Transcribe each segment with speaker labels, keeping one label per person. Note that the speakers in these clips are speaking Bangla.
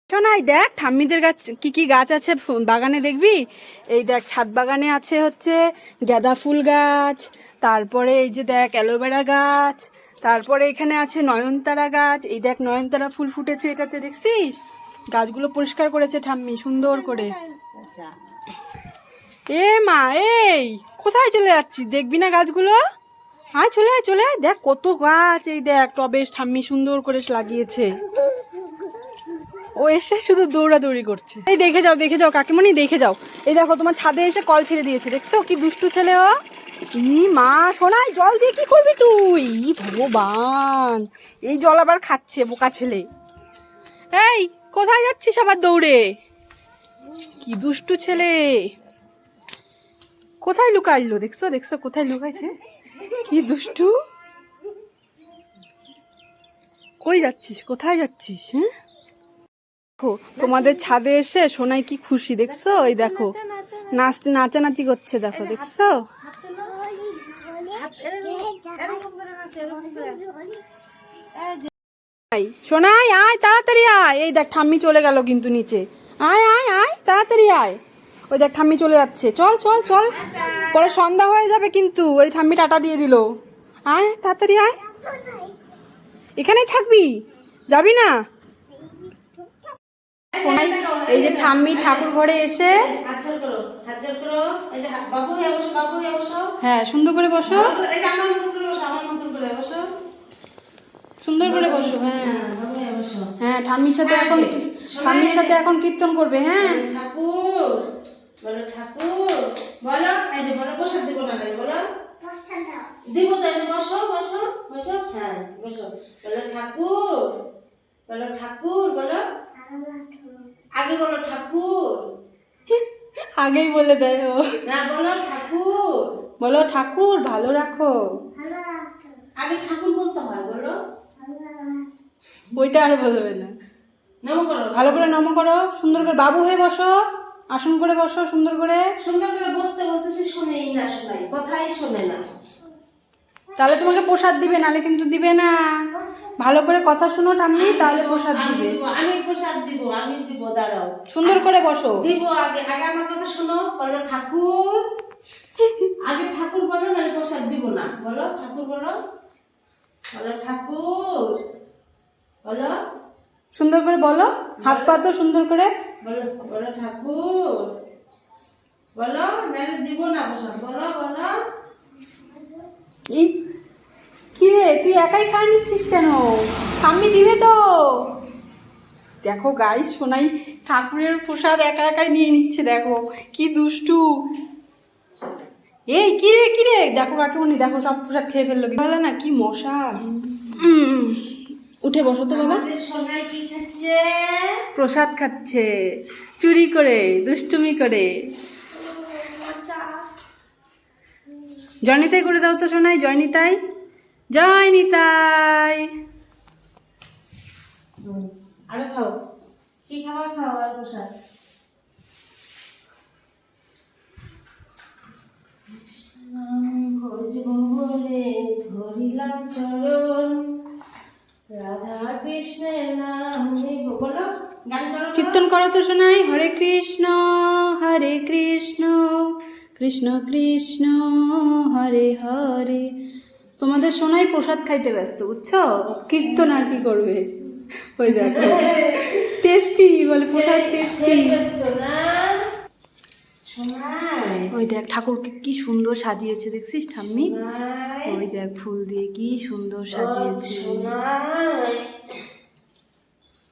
Speaker 1: শোনাই দেখ ঠাম্মিদের গাছ কি কি গাছ আছে বাগানে দেখবি। এই দেখ ছাদ বাগানে আছে হচ্ছে গাঁদা ফুল গাছ, তারপরে এই যে দেখ অ্যালোভেরা গাছ, তারপরে এখানে আছে নয়নতারা গাছ। এই দেখ নয়নতারা ফুল ফুটেছে এটাতে, দেখছিস? গাছগুলো পরিষ্কার করেছে ঠাম্মি সুন্দর করে। এ মা, এই কোথায় চলে যাচ্ছিস? দেখবি না গাছগুলো? আয় চলে আয় চলে আয়, দেখ কত গাছ। এই দেখ টবে ঠাম্মি সুন্দর করে লাগিয়েছে। ও এসে শুধু দৌড়াদৌড়ি করছে। এই দেখে যাও কাকিমণি, দেখে যাও। এই দেখো তোমার ছাদে এসে কল ছেড়ে দিয়েছে, দেখছো কি দুষ্টু ছেলে ও। ই মা সোনাই, জল দিয়ে কি করবি তুই? ই ভগবান, এই জল আবার খাচ্ছে বোকা ছেলে। এই কোথায় যাচ্ছিস আবার দৌড়ে? কি দুষ্টু ছেলে, কোথায় লুকাইলো? দেখছো দেখছো কোথায় লুকাইছে? কি দুষ্টু। কই যাচ্ছিস, কোথায় যাচ্ছিস? হ্যাঁ তোমাদের ছাদে এসে সোনাই কি খুশি, দেখছো? এই দেখো নাচানাচি করছে, দেখো দেখছো? সোনাই আয় তাড়াতাড়ি আয়। এই দেখ ঠাম্মি চলে গেল কিন্তু নিচে। আয় আয় আয় তাড়াতাড়ি আয়। ওই দেখ ঠাম্মি চলে যাচ্ছে, চল চল চল, পরে সন্ধ্যা হয়ে যাবে কিন্তু। ওই ঠাম্মি টাটা দিয়ে দিল। আয় তাড়াতাড়ি আয়। এখানেই থাকবি, যাবি না? এই যে ঠাম্মি ঠাকুর ঘরে এসে, হ্যাঁ সুন্দর করে বসো, সুন্দর করে বসো। হ্যাঁ হ্যাঁ ঠাম্মির সাথে এখন কীর্তন করবে। হ্যাঁ
Speaker 2: ঠাকুর বলো, ঠাকুর বলো। এই যে বলো, প্রসাদ দিব না বলো, দিব তাই না? বসো বসো বসো, হ্যাঁ বসো। বলো ঠাকুর, বলো ঠাকুর, বলো আগে বলো ঠাকুর।
Speaker 1: আগেই বলে দেয় ও।
Speaker 2: না বলো ঠাকুর,
Speaker 1: বলো ঠাকুর ভালো রাখো।
Speaker 2: আগে ঠাকুর বলতে হয়, বলো।
Speaker 1: ওইটা আর বলবে না।
Speaker 2: নম করো,
Speaker 1: ভালো করে নম করো, সুন্দর করে বাবু হয়ে বসো, আসন করে বসো সুন্দর করে।
Speaker 2: সুন্দর করে বসতে বলতেছি, শুনেই না, শোনাই কথাই শোনে না।
Speaker 1: তাহলে তোমাকে প্রসাদ দিবে, নালে কিন্তু দিবে না। ভালো করে কথা শুনো ঠাম্মি, তাহলে প্রসাদ দিবে।
Speaker 2: আমি প্রসাদ দিব, আমি দিব, দাঁড়াও।
Speaker 1: সুন্দর করে বসো।
Speaker 2: দিব, আগে আগে আমার কথা শোনো। বলো ঠাকুর, আগে ঠাকুর বলো, নাহলে প্রসাদ দিব না। বলো ঠাকুর, বলো বলো ঠাকুর, বলো
Speaker 1: সুন্দর করে বলো, হাত পা তো সুন্দর করে
Speaker 2: বলো। বলো ঠাকুর, বলো, নাহলে দিব না প্রসাদ। বলো বলো।
Speaker 1: এই কি রে, তুই একাই খাই নিচ্ছিস কেন? ঠাম্মি দিবে তো। দেখো গাইস, সোনাই ঠাকুরের প্রসাদ একা একাই নিয়ে নিচ্ছে, দেখো কি দুষ্টু। এই কি রে, দেখো কাকিমণি, দেখো সব প্রসাদ খেয়ে ফেললো। ভালো না, কি মশা। উঠে বসো তো বাবা।
Speaker 2: আমাদের সোনাই কি খাচ্ছে?
Speaker 1: প্রসাদ খাচ্ছে চুরি করে, দুষ্টুমি করে। জয়নিতাই করে দাও তো সোনাই, জয়নিতাই জয়নিতাই।
Speaker 2: আরে খাও, কি খাবার খাও? আর প্রসাদ বলে ধরিলাম চরণ, রাধা কৃষ্ণের নাম নিব। বলো, গান করো।
Speaker 1: কীর্তন করো তো সোনাই। হরে কৃষ্ণ কৃষ্ণ কৃষ্ণ হরে হরে। তোমাদের সোনাই প্রসাদ খাইতে ব্যস্ত, বুঝছো? কীর্তন আর কি করবে। ওই দেখো টেস্টি বলে, প্রসাদ টেস্টি। ওই দেখ ঠাকুরকে কি সুন্দর সাজিয়েছে, দেখছিস ঠাম্মি? ওই দেখ ফুল দিয়ে কি সুন্দর সাজিয়েছে।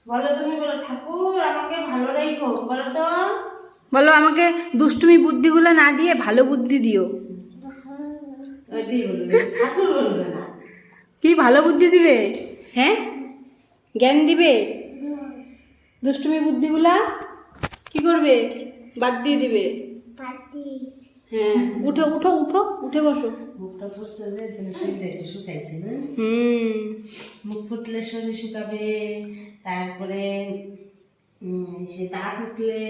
Speaker 2: বলো তুমি, বলো ঠাকুর আমাকে ভালো রাখো। বলো তো,
Speaker 1: বলো আমাকে দুষ্টুমি বুদ্ধিগুলো না দিয়ে ভালো বুদ্ধি দিও।
Speaker 2: ঠাকুর বলবে না,
Speaker 1: কি ভালো বুদ্ধি দিবে? হ্যাঁ জ্ঞান দিবে। দুষ্টুমি বুদ্ধিগুলা কি করবে? বাদ দিয়ে দিবে। হ্যাঁ উঠো উঠো উঠো, উঠে বসো।
Speaker 2: মুখটা ফুটছে যে শরীরটা একটু শুকাইছে না? মুখ ফুটলে শরীর শুকাবে, তারপরে সে দাঁত উঠলে।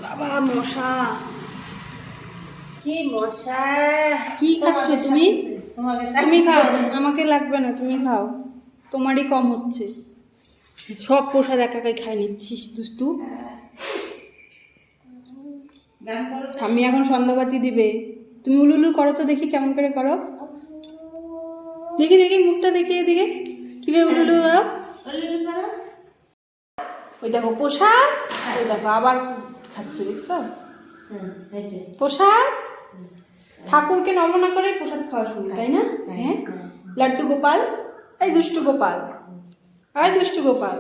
Speaker 1: বাবা মশা।
Speaker 2: কি মশা!
Speaker 1: কি খাচ্ছ তুমি?
Speaker 2: তোমাকে
Speaker 1: তুমি খাও, আমাকে লাগবে না, তুমি খাও, তোমারই কম হচ্ছে। সব প্রসাদ একাই খাই নিচ্ছিস দুস্তু।
Speaker 2: গান করো তো।
Speaker 1: আমি এখন সন্ধ্যাবাতি দিবে, তুমি উলুলু করো তো দেখি, কেমন করে করো দেখি, দেখি মুখটা দেখি এদিকে, কিভাবে উলুলু করো।
Speaker 2: উলুলু করো।
Speaker 1: ওই দেখো প্রসাদ, ওই দেখো আবার খাচ্ছে, দেখছো
Speaker 2: হ্যাঁ, এই যে।
Speaker 1: প্রসাদ। ঠাকুরকে নমনা করে প্রসাদ খাওয়া শুরু, তাই না? হ্যাঁ, লাড্ডু গোপাল, এই দুষ্টু গোপাল, এই দুষ্টু গোপাল।